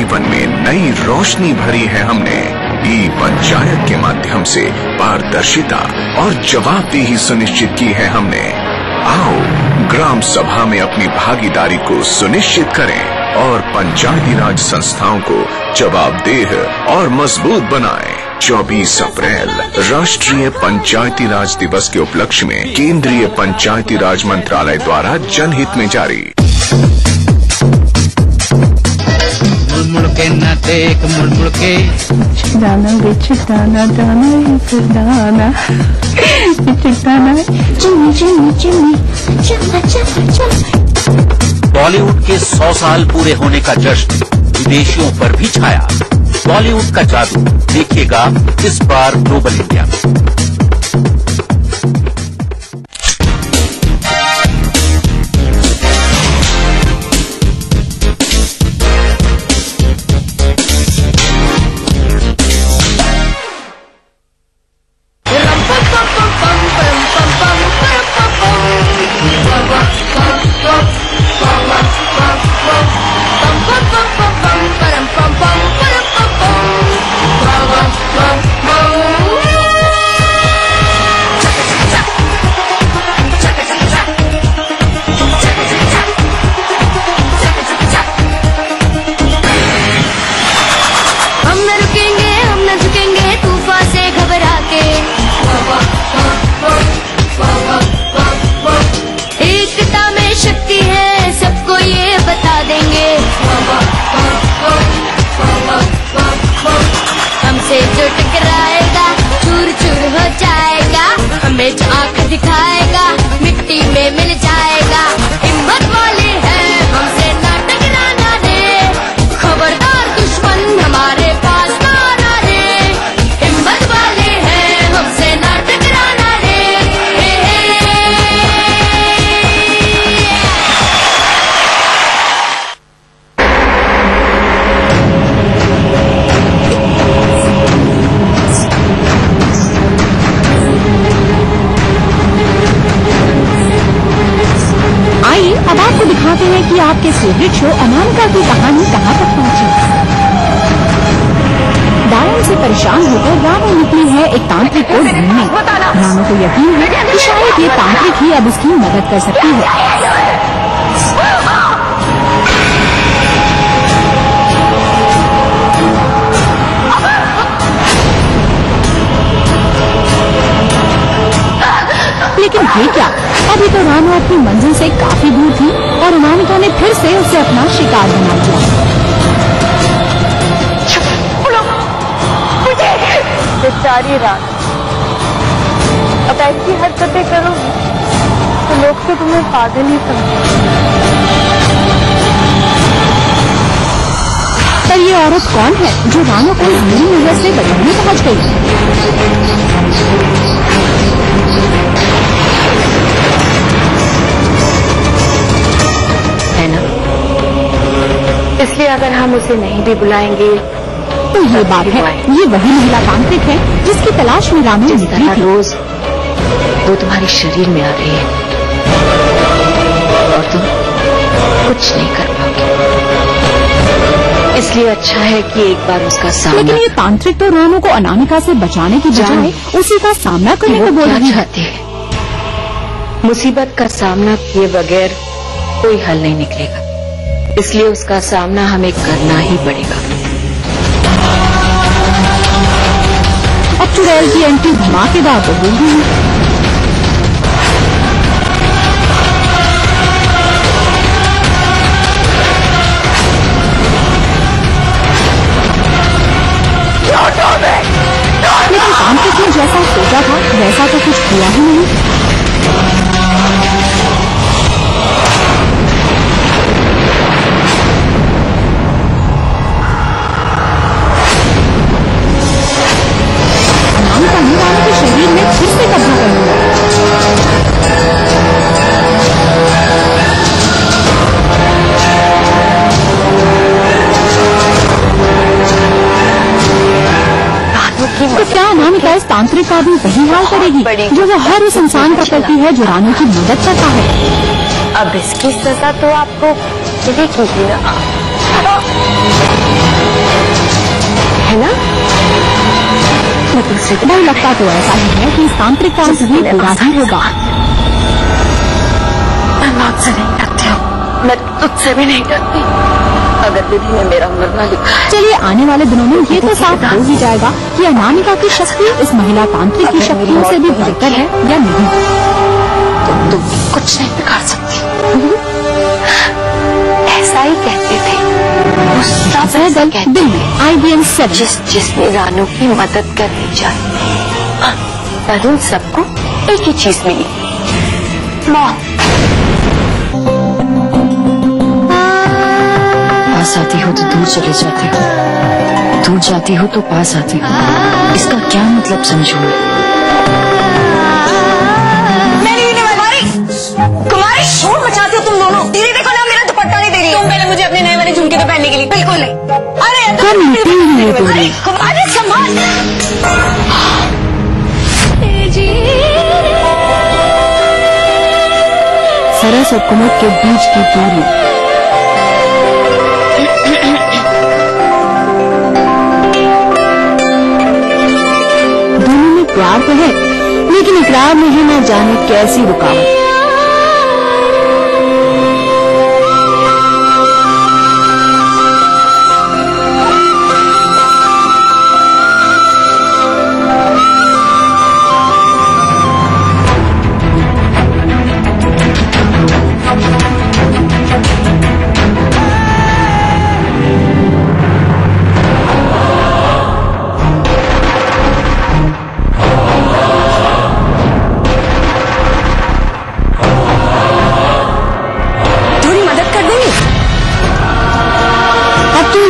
जीवन में नई रोशनी भरी है हमने। ई पंचायत के माध्यम से पारदर्शिता और जवाबदेही सुनिश्चित की है हमने। आओ ग्राम सभा में अपनी भागीदारी को सुनिश्चित करें और पंचायती राज संस्थाओं को जवाबदेह और मजबूत बनाएं। 24 अप्रैल राष्ट्रीय पंचायती राज दिवस के उपलक्ष्य में केंद्रीय पंचायती राज मंत्रालय द्वारा जनहित में जारी। मुड़ के ना देख, मुड़ के दाना बिच दाना दाना फिर दाना दाना चिनी चिनी चिनी चला चला चला। बॉलीवुड के 100 साल पूरे होने का जश्न विदेशियों पर भी छाया। बॉलीवुड का जादू देखिएगा इस बार ग्लोबल इंडिया में। दिखाएगा मिट्टी में मिल जाएगा। हिम्मत वाले हैं हमसे ना टकराना रे, खबरदार दुश्मन हमारे पास ना आना रे। हिम्मत वाले हैं हमसे ना टकराना रे। अब आपको दिखाते हैं कि आपके फेवरेट शो अनामिका की कहानी कहाँ तक पहुँची। डायन से परेशान होकर रानू निकली है एक तांत्रिक को ढूंढने। रानू को यकीन है कि शायद ये तांत्रिक ही अब उसकी मदद कर सकती है। लेकिन ये क्या, अभी तो रानू अपनी मंजिल से काफी दूर थी और अनामिका ने फिर से उसे अपना शिकार बना लिया। बेचारी रानू, अब ऐसी हरकतें करोगी तो लोग तो तुम्हें पागल ही समझेंगे। पर ये औरत कौन है जो रानू को मेरी नजर से बचाने पहुंच गई? है ना, इसलिए अगर हम उसे नहीं भी बुलाएंगे तो ये बात है, ये वही महिला तांत्रिक है जिसकी तलाश में रानू निकली थी। रोज वो तुम्हारे शरीर में आ रही है और तुम कुछ नहीं कर पाओगे। इसलिए अच्छा है कि एक बार उसका सामना। लेकिन ये तांत्रिक तो रानू को अनामिका से बचाने की बजाय उसी का सामना करने को बोल रही है। मुसीबत का सामना किए बगैर कोई हल नहीं निकलेगा, इसलिए उसका सामना हमें करना ही पड़ेगा। अब चुड़ैल की एंट्री धमाकेदार तो हो गई। लेकिन तांत्रिक ने जैसा सोचा था वैसा तो कुछ हुआ ही नहीं। रानू के शरीर में फिर से कब्जा कर लिया। तो क्या अनामिका इस तांत्रिक का भी वही हाल करेगी जो वो हर उस इंसान का करती है जो रानू की मदद करता है? अब इसकी सजा तो आपको मिलेगी ना। भाई लगता तो ऐसा ही है कि इस तांत्रिक काम भी पूरा ही होगा। मैं आपसे नहीं डरती हूँ, मैं तुझसे भी नहीं डरती। अगर विधि में मेरा मरना लिखा है। चलिए आने वाले दिनों में ये तो साफ हो ही जाएगा कि अनामिका की शक्ति इस महिला तांत्रिक की शक्तियों से भी बढ़कर है या नहीं। तुम कुछ नहीं बिगाड़ सकती, ऐसा ही कहते थे दिल में IBM 7 जिसने रानू की मदद करनी चाहिए, पर उन सबको एक ही चीज मिली, मौत। पास आती हो तो दूर चले जाती हो, दूर जाती हो तो पास आती हो, इसका क्या मतलब समझो? कुमारी शोर मचाती हो तुम दोनों। दीदी देखो ना, मेरा दुपट्टा नहीं दे रही। तुम पहले मुझे अपने नए वाले झुमके तो पहनने के लिए बिल्कुल नहीं। अरे कुमारी संभाल। सरस और कुमुद के बीच की दूरी। दोनों में प्यार तो है, लेकिन इकरार में ही न जाने कैसी रुकावट।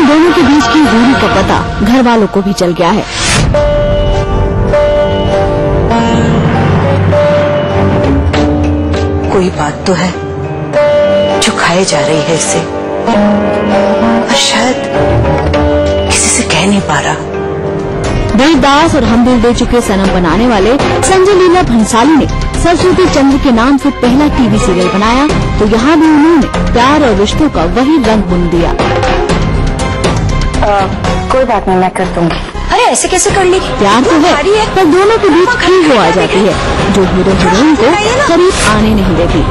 दोनों के बीच की दूरी का पता घर वालों को भी चल गया है। कोई बात तो है जो खाए जा रही है इससे, पर शायद किसी से कह नहीं पा रहा। देवदास और हम दिल दे चुके सनम बनाने वाले संजय लीला भंसाली ने सरस्वती चंद्र के नाम से पहला टीवी सीरियल बनाया, तो यहाँ भी उन्होंने प्यार और रिश्तों का वही रंग बुन दिया। कोई बात नहीं, मैं कर दूंगी। अरे ऐसे कैसे कर ली? प्यार तो है, पर दोनों के बीच ईगो आ जाती है, जो हीरो हीरोइन को करीब आने नहीं देती।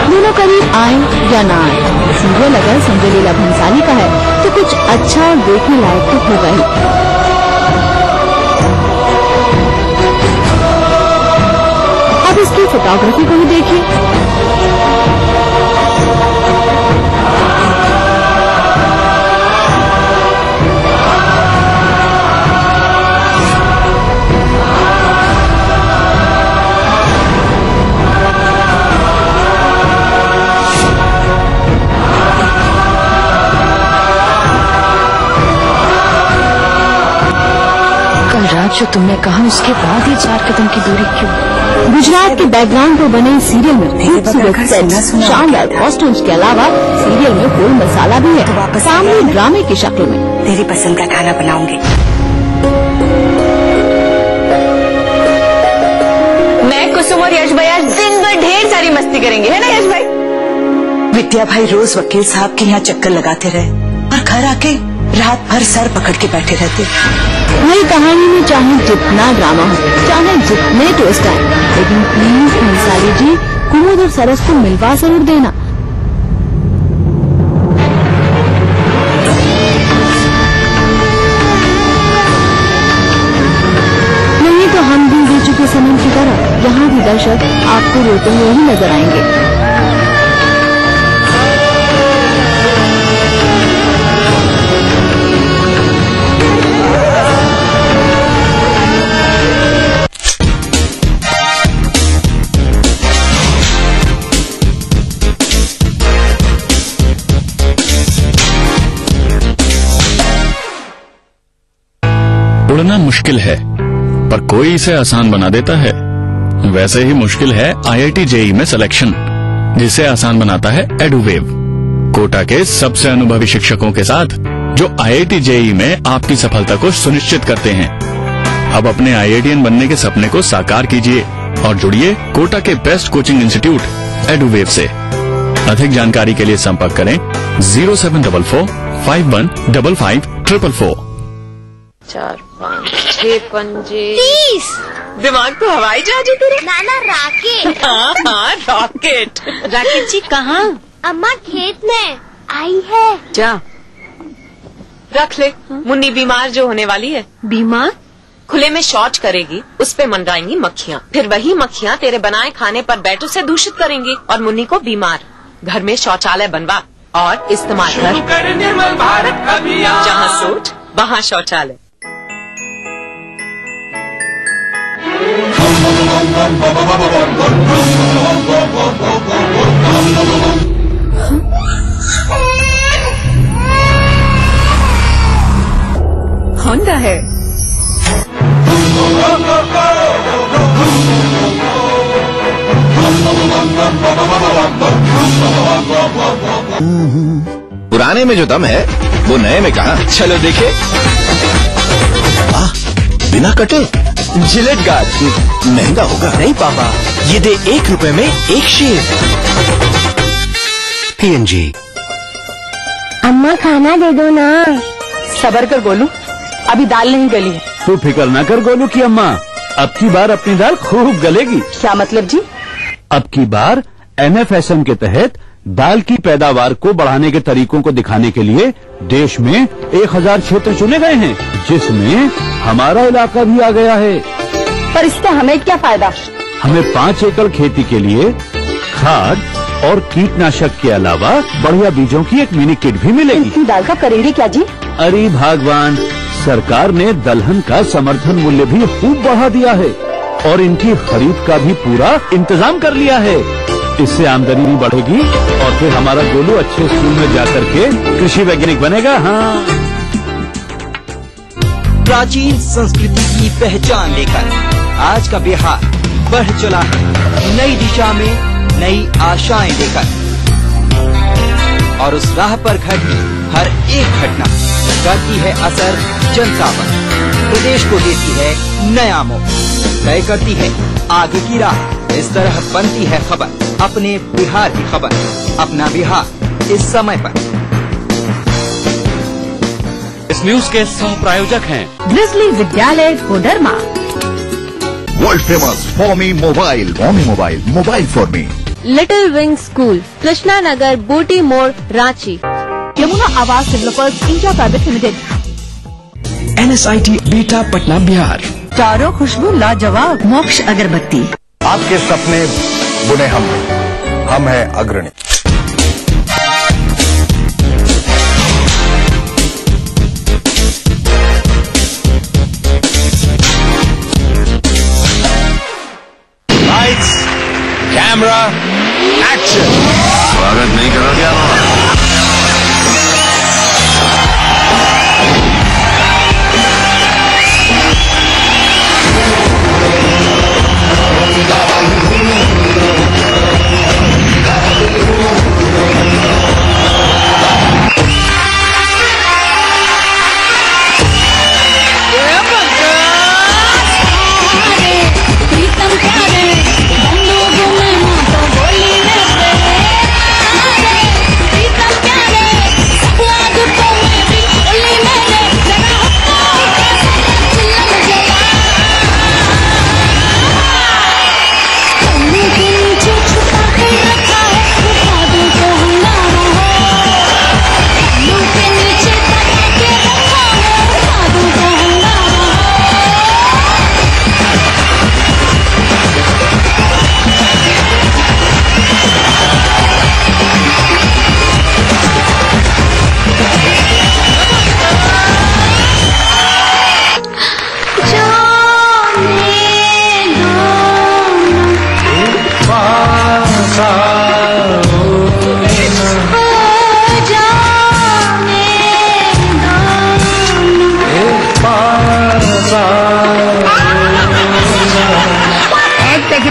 दोनों करीब आए या ना आए, सीरियल अगर संजय लीला भंसाली का है तो कुछ अच्छा और देखने लायक तो होगा ही। अब इसकी फोटोग्राफी को ही देखिए। जो तुमने कहा उसके बाद ही 4 कदम की दूरी क्यों? गुजरात के बैकग्राउंड पर बने इस सीरियल में खूबसूरत सेट्स, शानदार कॉस्ट्यूम्स के अलावा सीरियल में कोई मसाला भी है, सामने ड्रामे की शक्ल में। तेरी पसंद का खाना बनाऊंगी। मैं, कुसुम और यश भाई आज दिन भर ढेर सारी मस्ती करेंगे, है ना यश भाई? विद्या भाई रोज वकील साहब के यहाँ चक्कर लगाते रहे और घर आके रात भर सर पकड़ के बैठे रहते। वही कहानी में चाहे जितना ड्रामा हो, चाहे जितने ट्विस्ट आए, लेकिन प्लीज भंसाली जी कुमुद और सरस को मिलवा जरूर देना। नहीं तो हम दिल दे चुके सनम की तरह यहाँ भी दर्शक आपको रोते हुए ही नजर आएंगे। उड़ना मुश्किल है, पर कोई इसे आसान बना देता है। वैसे ही मुश्किल है IIT JEE में सिलेक्शन, जिसे आसान बनाता है एडुवेव, कोटा के सबसे अनुभवी शिक्षकों के साथ, जो IIT JEE में आपकी सफलता को सुनिश्चित करते हैं। अब अपने IITian बनने के सपने को साकार कीजिए और जुड़िए कोटा के बेस्ट कोचिंग इंस्टीट्यूट एडुवेव से। अधिक जानकारी के लिए संपर्क करें 0744515544। 4 5 6 पंजे 30। दिमाग तो हवाई जहाज है तेरे। नाना रॉकेट। हाँ हाँ रॉकेट। राकेट जी कहाँ? अम्मा खेत में आई है। जा रख ले। मुन्नी बीमार जो होने वाली है। बीमार? खुले में शौच करेगी, उस पे मंडराएंगी मक्खियाँ, फिर वही मक्खियाँ तेरे बनाए खाने पर बैट से दूषित करेंगी और मुन्नी को बीमार। घर में शौचालय बनवा और इस्तेमाल कर। निर्मल भारत अभियान। जहाँ सोच वहाँ शौचालय। होंडा है। पुराने में जो दम है वो नए में कहा। चलो देखे। बिना कटे जिलेट गार्ड। महंगा होगा। नहीं पापा, ये दे 1 रुपए में 1 शेव। PNG। अम्मा खाना दे दो ना। सबर कर गोलू, अभी दाल नहीं गली है। तू फिक्र ना कर गोलू की अम्मा, अब की बार अपनी दाल खूब गलेगी। क्या मतलब जी? अब की बार MFSM के तहत दाल की पैदावार को बढ़ाने के तरीकों को दिखाने के लिए देश में 1000 क्षेत्र चुने गए हैं, जिसमें हमारा इलाका भी आ गया है। पर इसका हमें क्या फायदा? हमें 5 एकड़ खेती के लिए खाद और कीटनाशक के अलावा बढ़िया बीजों की एक मिनी किट भी मिलेगी। इतनी दाल का करेंगे क्या जी? अरे भगवान, सरकार ने दलहन का समर्थन मूल्य भी खूब बढ़ा दिया है और इनकी खरीद का भी पूरा इंतजाम कर लिया है। इससे आमदनी भी बढ़ेगी और फिर हमारा गोलू अच्छे स्कूल में जाकर के कृषि वैज्ञानिक बनेगा। हाँ, प्राचीन संस्कृति की पहचान लेकर आज का बिहार बढ़ चला है नई दिशा में, नई आशाएं लेकर। और उस राह पर घटी हर एक घटना करती है असर जनता पर, प्रदेश को देती है नया मोड़, तय करती है आगे की राह। इस तरह बनती है खबर, अपने बिहार की खबर, अपना बिहार इस समय पर। इस न्यूज के सह प्रायोजक हैं grizzly Vidyalaya Koderma, world famous for me mobile, mobile for me, little wing school, Krishna Nagar, Booti More, Ranchi, Yamuna Awas developers India private limited, NSIT beta Patna Bihar, चारों खुशबू लाजवाब, मोक्ष अगरबत्ती। आपके सपने बुने हम हैं अग्रणी। Lights, camera, action. स्वागत नहीं करो क्या?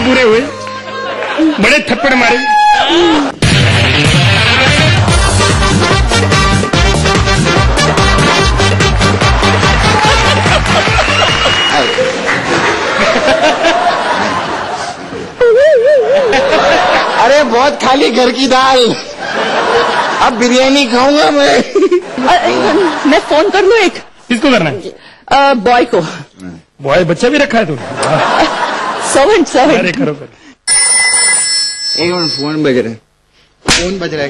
पूरे हुए, बड़े थप्पड़ मारे। अरे बहुत खाली घर की दाल। अब बिरयानी खाऊंगा मैं। मैं फोन कर लूं एक? किसको करना है? बॉय को। बॉय बच्चा भी रखा है तूने? सर्वेंट। अरे करो करो। एक मिनट, फोन बज रहा है। फोन बज रहा है।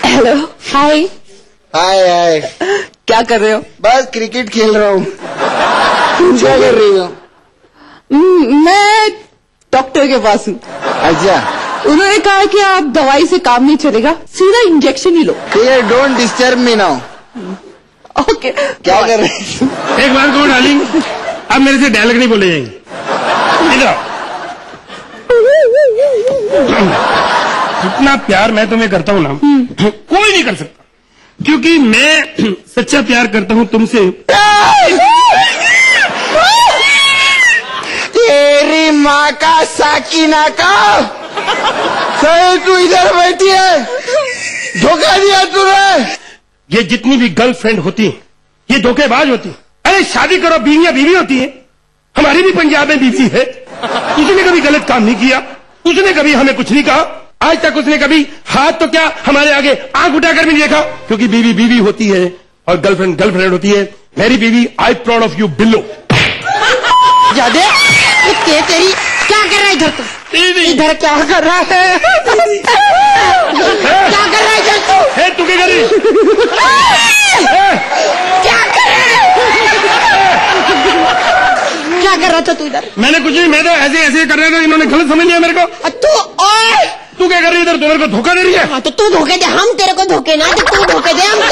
हेलो। हाय। हाय। क्या कर रहे हो? बस क्रिकेट खेल रहा हूँ। तुम क्या कर रही हो? मैं डॉक्टर के पास हूँ। अच्छा। उन्होंने कहा कि आप दवाई से काम नहीं चलेगा, सीधा injection he low. Don't disturb me now. Okay. क्या कर रहे हैं? एक बार को डार्लिंग, अब मेरे से डायलॉग नहीं बोले जाएंगे। इधर आओ। जितना प्यार मैं तुम्हें करता हूँ ना, कोई नहीं कर सकता, क्योंकि मैं सच्चा प्यार करता हूँ तुमसे। तेरी माँ का साकिना का। सही तू इधर बैठी है, धोखा दिया तूने। ये जितनी भी गर्लफ्रेंड होती है, ये धोखेबाज होती है। अरे शादी करो, बीवियां बीवी होती है। हमारी भी पंजाब में बीवी है। उसने कभी गलत काम नहीं किया, उसने कभी हमें कुछ नहीं कहा। आज तक उसने कभी हाथ तो क्या हमारे आगे आंख उठाकर भी नहीं देखा, क्योंकि बीवी बीवी होती है और गर्लफ्रेंड गर्लफ्रेंड होती है। मेरी बीवी, आई प्राउड ऑफ यू बिल्लो। जादे, तेरी क्या कर रहा है इधर? तू इधर क्या कर रहा है? क्या कर रहा है इधर तू? तू क्या कर रही? क्या कर रहा है? क्या कर रहा था तू इधर? मैंने कुछ नहीं, मैं तो ऐसे ऐसे कर रहा था, इन्होंने गलत समझ लिया मेरे को। तू क्या कर रही है इधर? तू मेरे को धोखा दे रही है। हाँ, तो तू धोखे दे, हम तेरे को धोखे ना, तो तू धोखे दे हमको।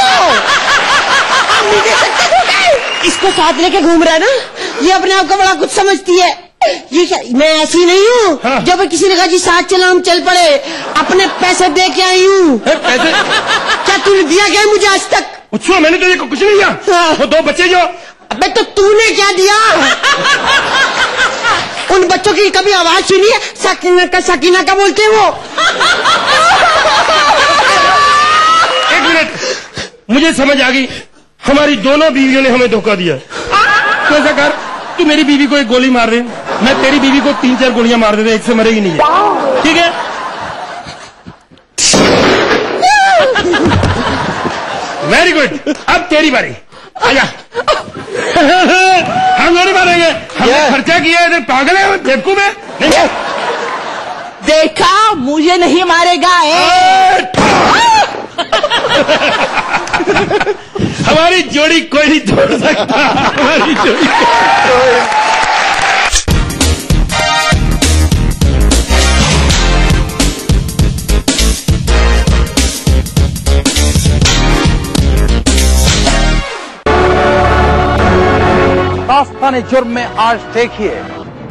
हम नहीं दे सकते धोखे। इसको साथ लेके घूम रहा है ना, ये अपने आप को बड़ा कुछ समझती है। ये क्या, मैं ऐसी नहीं हूँ। हाँ। जब किसी ने कहा जी साथ चलो, हम चल पड़े। अपने पैसे दे के आई हूँ। पैसे? क्या तूने दिया क्या मुझे आज तक? अच्छा, मैंने तो ये कुछ नहीं दिया। हाँ। वो 2 बच्चे जो। अबे तो तूने क्या दिया? उन बच्चों की कभी आवाज सुनी है? सकीना का बोलते हैं वो। एक मिनट, मुझे समझ आ गई, हमारी दोनों बीवियों ने हमें धोखा दिया। तो ऐसा कर, तू मेरी बीवी को एक गोली मार रहे, मैं तेरी बीवी को 3-4 गोलियां मार देते, एक से मरेगी नहीं है। ठीक है? Very good. अब तेरी बारी, आजा। हम नहीं मारेंगे, हमने खर्चा किया है। पागल है, बेवकूफ है। नहीं देखा, मुझे नहीं मारेगा। हमारी जोड़ी कोई नहीं तोड़ सकता। हमारी जोड़ी दास्ताने जुर्म में आज देखिए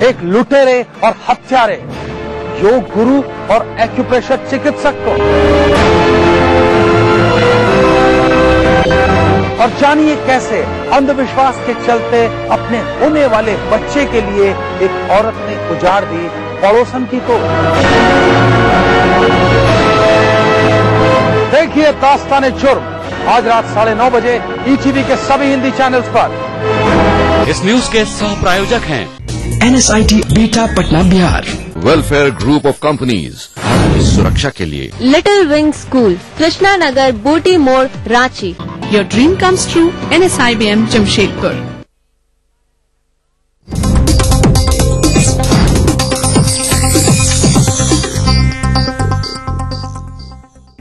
एक लुटेरे और हत्यारे, योग गुरु और एक्यूप्रेशर चिकित्सक को। और जानिए कैसे अंधविश्वास के चलते अपने होने वाले बच्चे के लिए एक औरत ने उजाड़ दी पड़ोसन की को। देखिए दास्ताने जुर्म आज रात 9:30 बजे ईटीवी के सभी हिंदी चैनल्स पर। इस न्यूज के सह प्रायोजक हैं NSIT beta Patna Bihar, welfare group of companies, आपकी सुरक्षा के लिए। Little wing school, Krishna Nagar, Booti More, Ranchi. Your dream comes true, NSIBM Jamshedpur.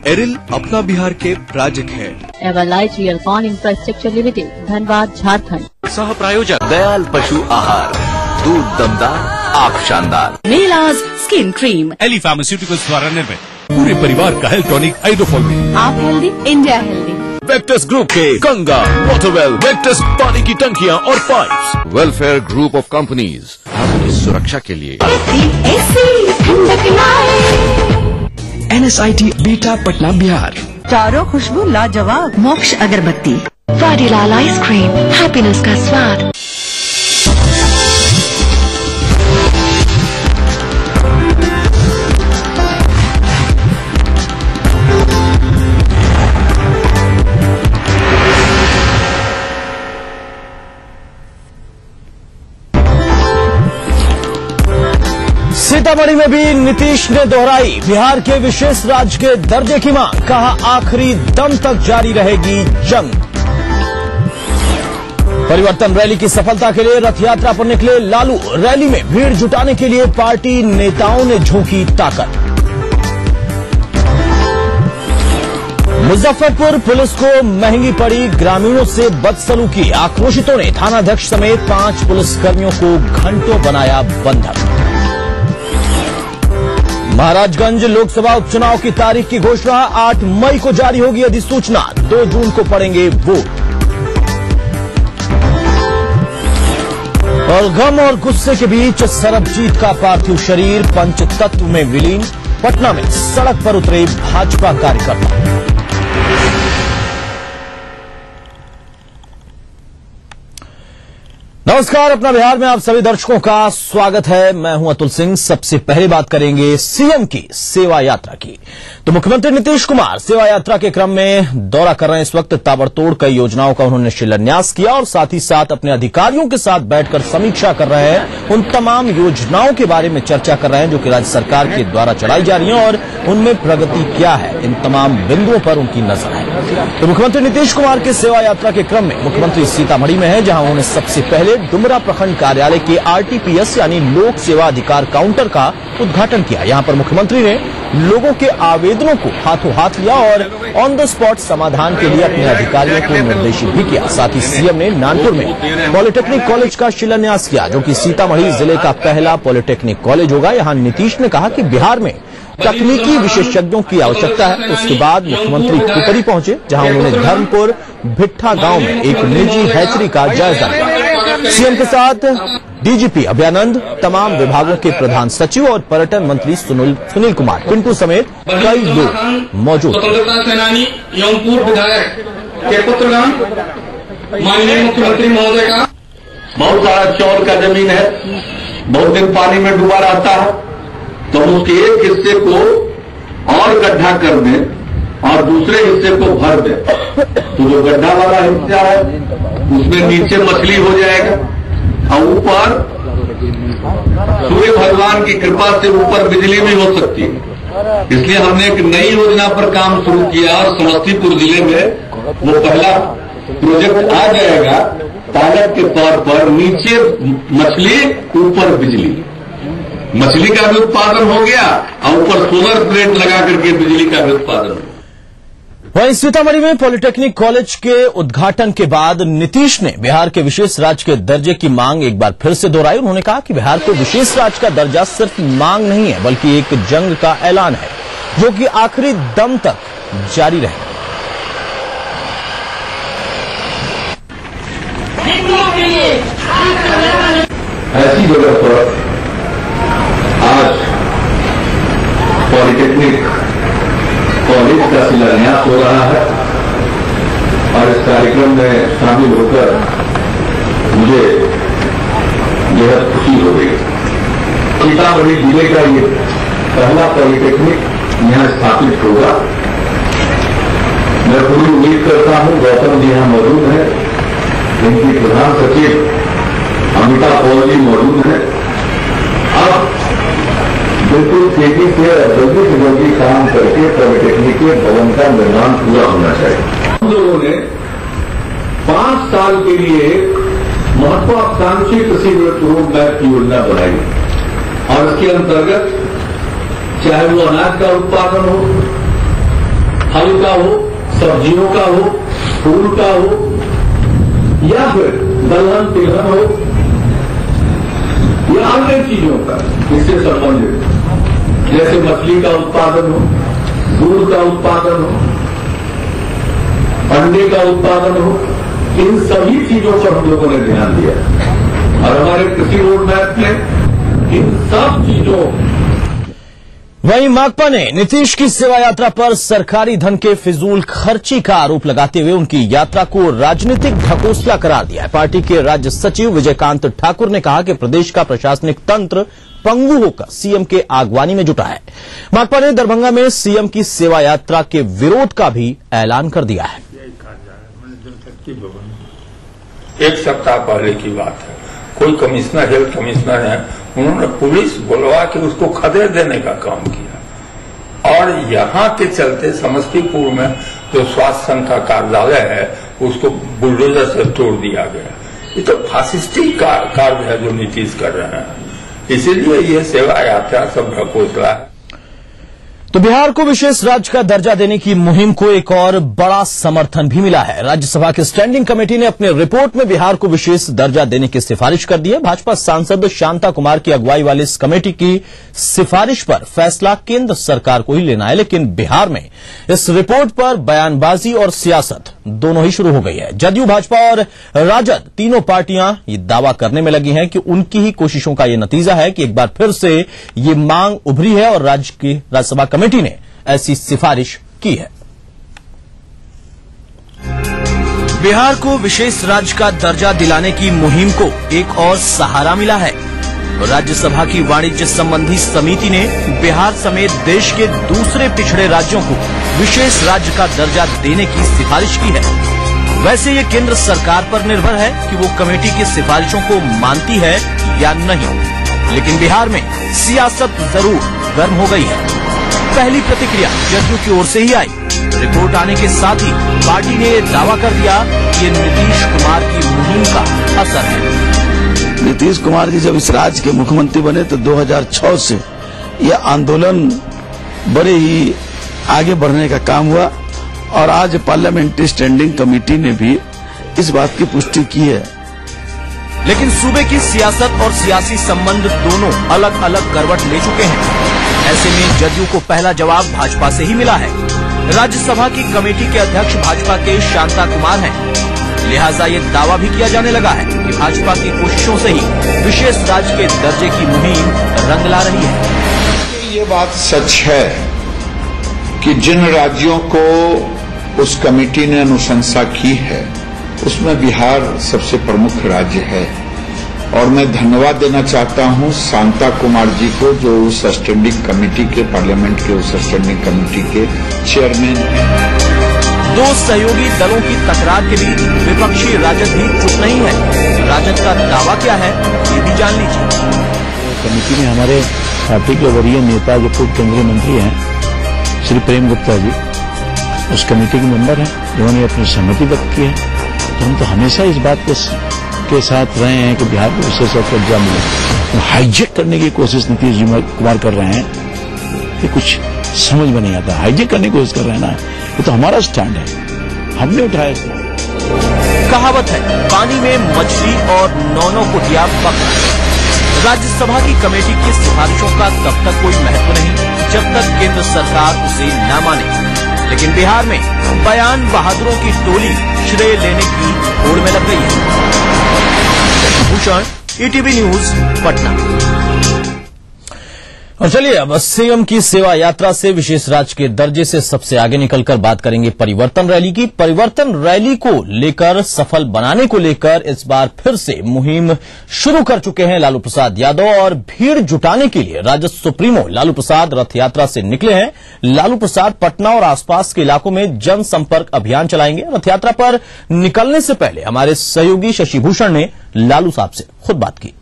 एरिल अपना बिहार के प्रोजेक्ट है। Everlight realcon infrastructure limited, Dhanbad, Jharkhand. सह प्रायोजक दयाल पशु आहार, दूध दमदार, आप शानदार। मेलाज स्किन क्रीम, एली फार्मास्यूटिकल्स द्वारा निर्मित, पूरे परिवार का हेल्थ टॉनिक हाइड्रोफॉल। आप healthy, India healthy. Vectus group के गंगा, वाटरवेल, वेक्टस पानी की टंकियां और pipes. Welfare group of companies, आपकी सुरक्षा के लिए। NSIT beta Patna Bihar. चारों खुशबू लाजवाब, मोक्ष अगरबत्ती। वाडीलाल आइसक्रीम, हैप्पीनेस का स्वाद। सीतामढ़ी में भी नीतीश ने दोहराई बिहार के विशेष राज्य के दर्जे की मांग। कहा आखिरी दम तक जारी रहेगी जंग। परिवर्तन रैली की सफलता के लिए रथ यात्रा पर निकले लालू। रैली में भीड़ जुटाने के लिए पार्टी नेताओं ने झोंकी ताकत। मुजफ्फरपुर पुलिस को महंगी पड़ी ग्रामीणों से बदसलूकी। आक्रोशितों ने थानाध्यक्ष समेत 5 पुलिसकर्मियों को घंटों बनाया बंधक। महाराजगंज लोकसभा उपचुनाव की तारीख की घोषणा। 8 मई को जारी होगी अधिसूचना। 2 जून को पड़ेंगे वोट। और गम और गुस्से के बीच सरबजीत का पार्थिव शरीर पंचतत्व में विलीन। पटना में सड़क पर उतरे भाजपा कार्यकर्ता। नमस्कार, अपना बिहार में आप सभी दर्शकों का स्वागत है। मैं हूं अतुल सिंह। सबसे पहले बात करेंगे सीएम की सेवा यात्रा की। तो मुख्यमंत्री नीतीश कुमार सेवा यात्रा के क्रम में दौरा कर रहे हैं। इस वक्त ताबड़तोड़ कई योजनाओं का उन्होंने शिलान्यास किया और साथ ही साथ अपने अधिकारियों के साथ बैठकर समीक्षा कर रहे हैं। उन तमाम योजनाओं के बारे में चर्चा कर रहे हैं जो कि राज्य सरकार के द्वारा चलाई जा रही हैं और उनमें प्रगति क्या है, इन तमाम बिंदुओं पर उनकी नजर है। तो मुख्यमंत्री नीतीश कुमार के सेवा यात्रा के क्रम में मुख्यमंत्री सीतामढ़ी में है, जहां उन्होंने सबसे पहले डुमरा प्रखंड कार्यालय के आरटीपीएस यानी लोक सेवा अधिकार काउंटर का उद्घाटन किया। यहां पर मुख्यमंत्री ने लोगों के आवेदनों को हाथों हाथ लिया और ऑन द स्पॉट समाधान के लिए अपने अधिकारियों को निर्देशित भी किया। साथ ही सीएम ने नानपुर में पॉलिटेक्निक कॉलेज का शिलान्यास किया, जो कि सीतामढ़ी जिले का पहला पॉलिटेक्निक कॉलेज होगा। यहां नीतीश ने कहा कि बिहार में तकनीकी विशेषज्ञों की आवश्यकता है। उसके बाद मुख्यमंत्री कुकरी पहुंचे, जहां उन्होंने धर्मपुर भिट्ठा गांव में एक निजी हैचरी का जायजा लिया। सीएम के साथ डीजीपी अभयानंद, तमाम विभागों के प्रधान सचिव और पर्यटन मंत्री सुनील कुमार पिंटू समेत कई लोग मौजूद थे। स्वतंत्रता सेनानी एवं पूर्व विधायक के पुत्रगण माननीय मुख्यमंत्री महोदय का बहुत सारा चौर का जमीन है, बहुत दिन पानी में डूबा रहता है, तो हम उसके एक हिस्से को और गड्ढा कर दें और दूसरे हिस्से को भर दें, तो जो गड्ढा वाला हिस्सा है उसमें नीचे मछली हो जाएगा और ऊपर सूर्य भगवान की कृपा से ऊपर बिजली भी हो सकती है। इसलिए हमने एक नई योजना पर काम शुरू किया और समस्तीपुर जिले में वो पहला प्रोजेक्ट आ जाएगा पायलट के तौर पर। नीचे मछली ऊपर बिजली, मछली का भी उत्पादन हो गया और ऊपर सोलर प्लेट लगा करके बिजली का भी उत्पादन हो गया। वहीं सीतामढ़ी में पॉलिटेक्निक कॉलेज के उद्घाटन के बाद नीतीश ने बिहार के विशेष राज्य के दर्जे की मांग एक बार फिर से दोहराई। उन्होंने कहा कि बिहार को विशेष राज्य का दर्जा सिर्फ मांग नहीं है, बल्कि एक जंग का ऐलान है, जो कि आखिरी दम तक जारी रहेगा। ऐसी जगह पर आज पॉलिटेक्निक कॉलेज का शिलान्यास हो रहा है और इस कार्यक्रम में शामिल होकर मुझे बेहद खुशी हो गई। सीतामढ़ी जिले का ये पहला पॉलिटेक्निक यहां स्थापित होगा। मैं पूरी उम्मीद करता हूं गौतम जी यहां मौजूद हैं, इनकी प्रधान सचिव अमिता पॉल जी मौजूद हैं। अब बिल्कुल तेजी से जल्दी से जल्दी काम करके पॉलिटेक्निक के भवन का निर्माण पूरा होना चाहिए। हम लोगों ने 5 साल के लिए महत्वाकांक्षी कृषि रोड मैप की योजना बनाई और इसके अंतर्गत चाहे वो अनाज का उत्पादन हो, फल का हो, सब्जियों का हो, फूल का हो या फिर दलहन तिलहन हो या अन्य चीजों का इससे संबंधित, जैसे मछली का उत्पादन हो, दूध का उत्पादन हो, अंडे का उत्पादन हो, इन सभी चीजों पर हम लोगों ने ध्यान दिया और हमारे कृषि रोड मैप में इन सब चीजों। वहीं माकपा ने नीतीश की सेवा यात्रा पर सरकारी धन के फिजूल खर्ची का आरोप लगाते हुए उनकी यात्रा को राजनीतिक ढकोसला करार दिया है। पार्टी के राज्य सचिव विजयकांत ठाकुर ने कहा कि प्रदेश का प्रशासनिक तंत्र पंगु होकर सीएम के आगवानी में जुटा है। माकपा ने दरभंगा में सीएम की सेवा यात्रा के विरोध का भी ऐलान कर दिया है। एक सप्ताह पहले की बात है, कोई कमिश्नर, हेल्थ कमिश्नर है, उन्होंने पुलिस बुलवा के उसको खदेड़ देने का काम किया। और यहाँ के चलते समस्तीपुर में जो स्वास्थ्य संघ का कार्यालय है उसको बुलडोजर से तोड़ दिया गया। ये तो फासिस्टी कार्य है जो नीतीश कर रहे हैं, इसीलिए ये सेवा यात्रा सब ढकोसला है। तो बिहार को विशेष राज्य का दर्जा देने की मुहिम को एक और बड़ा समर्थन भी मिला है। राज्यसभा की स्टैंडिंग कमेटी ने अपनी रिपोर्ट में बिहार को विशेष दर्जा देने की सिफारिश कर दी है। भाजपा सांसद शांता कुमार की अगुवाई वाली इस कमेटी की सिफारिश पर फैसला केंद्र सरकार को ही लेना है, लेकिन बिहार में इस रिपोर्ट पर बयानबाजी और सियासत दोनों ही शुरू हो गई है। जदयू, भाजपा और राजद तीनों पार्टियां ये दावा करने में लगी हैं कि उनकी ही कोशिशों का ये नतीजा है कि एक बार फिर से ये मांग उभरी है और राज्यसभा कमेटी ने ऐसी सिफारिश की है। बिहार को विशेष राज्य का दर्जा दिलाने की मुहिम को एक और सहारा मिला है। राज्यसभा की वाणिज्य संबंधी समिति ने बिहार समेत देश के दूसरे पिछड़े राज्यों को विशेष राज्य का दर्जा देने की सिफारिश की है। वैसे ये केंद्र सरकार पर निर्भर है कि वो कमेटी की सिफारिशों को मानती है या नहीं, लेकिन बिहार में सियासत जरूर गर्म हो गई है। पहली प्रतिक्रिया जदयू की ओर से ही आई। रिपोर्ट आने के साथ ही पार्टी ने ये दावा कर दिया कि ये नीतीश कुमार की मुहिम का असर है। नीतीश कुमार जी जब इस राज्य के मुख्यमंत्री बने तो 2006 से यह आंदोलन बड़े ही आगे बढ़ने का काम हुआ और आज पार्लियामेंट्री स्टैंडिंग कमेटी ने भी इस बात की पुष्टि की है। लेकिन सूबे की सियासत और सियासी संबंध दोनों अलग अलग करवट ले चुके हैं। ऐसे में जदयू को पहला जवाब भाजपा से ही मिला है। राज्यसभा की कमेटी के अध्यक्ष भाजपा के शांता कुमार हैं, लिहाजा ये दावा भी किया जाने लगा है कि भाजपा की कोशिशों से ही विशेष राज्य के दर्जे की मुहिम रंग ला रही है। ये बात सच है कि जिन राज्यों को उस कमेटी ने अनुशंसा की है उसमें बिहार सबसे प्रमुख राज्य है और मैं धन्यवाद देना चाहता हूं शांता कुमार जी को जो उस स्टैंडिंग कमेटी के पार्लियामेंट के उस स्टैंडिंग कमेटी के चेयरमैन हैं। दो सहयोगी दलों की तकरार के बीच विपक्षी राजद भी चुप नहीं है। राजद का दावा क्या है ये भी जान लीजिए। कमेटी में हमारे पार्टी के वरीय नेता जो पूर्व केंद्रीय मंत्री हैं श्री प्रेम गुप्ता जी उस कमेटी के मेंबर हैं, जिन्होंने अपनी सहमति व्यक्त की है। तो हम तो हमेशा इस बात के साथ रहे हैं कि बिहार को विशेष दर्जा मिले। तो हाईजेक करने की कोशिश नीतीश जी कुमार कर रहे हैं, ये कुछ समझ में नहीं आता। हाईजेक करने की कोशिश कर रहे हैं ना, ये तो हमारा स्टैंड है, हमने उठाया इसको। कहावत है पानी में मछली और नौनों को दिया पकड़। राज्यसभा की कमेटी की सिफारिशों का तब तक कोई महत्व नहीं जब तक केंद्र सरकार उसे न माने, लेकिन बिहार में बयान बहादुरों की टोली श्रेय लेने की होड़ में लग गई है। Bhushan, ETV news, Patna. और चलिए अब सीएम की सेवा यात्रा से विशेष राज्य के दर्जे से सबसे आगे निकलकर बात करेंगे परिवर्तन रैली की। परिवर्तन रैली को लेकर सफल बनाने को लेकर इस बार फिर से मुहिम शुरू कर चुके हैं लालू प्रसाद यादव और भीड़ जुटाने के लिए राजद सुप्रीमो लालू प्रसाद रथ यात्रा से निकले हैं। लालू प्रसाद पटना और आसपास के इलाकों में जनसंपर्क अभियान चलाएंगे। रथ यात्रा पर निकलने से पहले हमारे सहयोगी शशि भूषण ने लालू साहब से खुद बात की।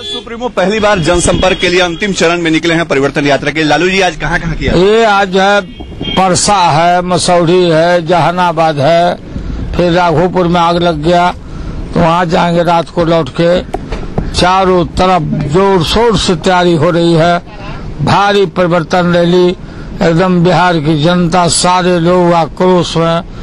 सुप्रीमो पहली बार जनसंपर्क के लिए अंतिम चरण में निकले हैं परिवर्तन यात्रा के। लालू जी आज कहाँ किया? ये आज है परसा है, मसौढ़ी है, जहानाबाद है, फिर राघोपुर में आग लग गया तो वहाँ जाएंगे रात को लौट के। चारों तरफ जोर शोर से तैयारी हो रही है। भारी परिवर्तन रैली, एकदम बिहार की जनता सारे लोग आक्रोश में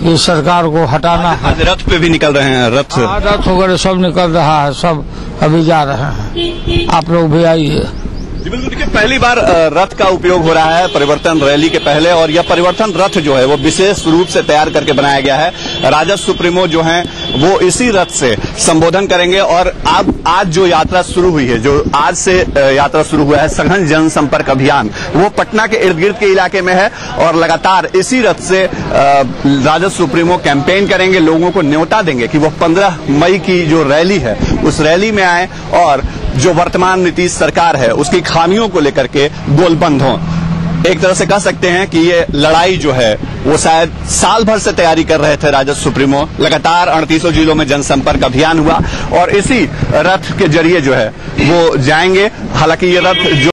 ये सरकार को हटाना है। आज रथ पे भी निकल रहे हैं, रथ वगैरह सब निकल रहा है, सब अभी जा रहे हैं। आप लोग भी आइए। जी बिल्कुल, देखिए पहली बार रथ का उपयोग हो रहा है परिवर्तन रैली के पहले और यह परिवर्तन रथ जो है वो विशेष रूप से तैयार करके बनाया गया है। राजद सुप्रीमो जो हैं वो इसी रथ से संबोधन करेंगे और अब आज जो यात्रा शुरू हुई है, जो आज से यात्रा शुरू हुआ है सघन जनसंपर्क अभियान, वो पटना के इर्द गिर्द के इलाके में है और लगातार इसी रथ से राजद सुप्रीमो कैंपेन करेंगे, लोगों को न्योता देंगे कि वो 15 मई की जो रैली है उस रैली में आए और जो वर्तमान नीतीश सरकार है उसकी खामियों को लेकर के गोलबंद हों। एक तरह से कह सकते हैं कि ये लड़ाई जो है वो शायद साल भर से तैयारी कर रहे थे राजद सुप्रीमो। लगातार 38 जिलों में जनसंपर्क अभियान हुआ और इसी रथ के जरिए जो है वो जाएंगे। हालांकि ये रथ जो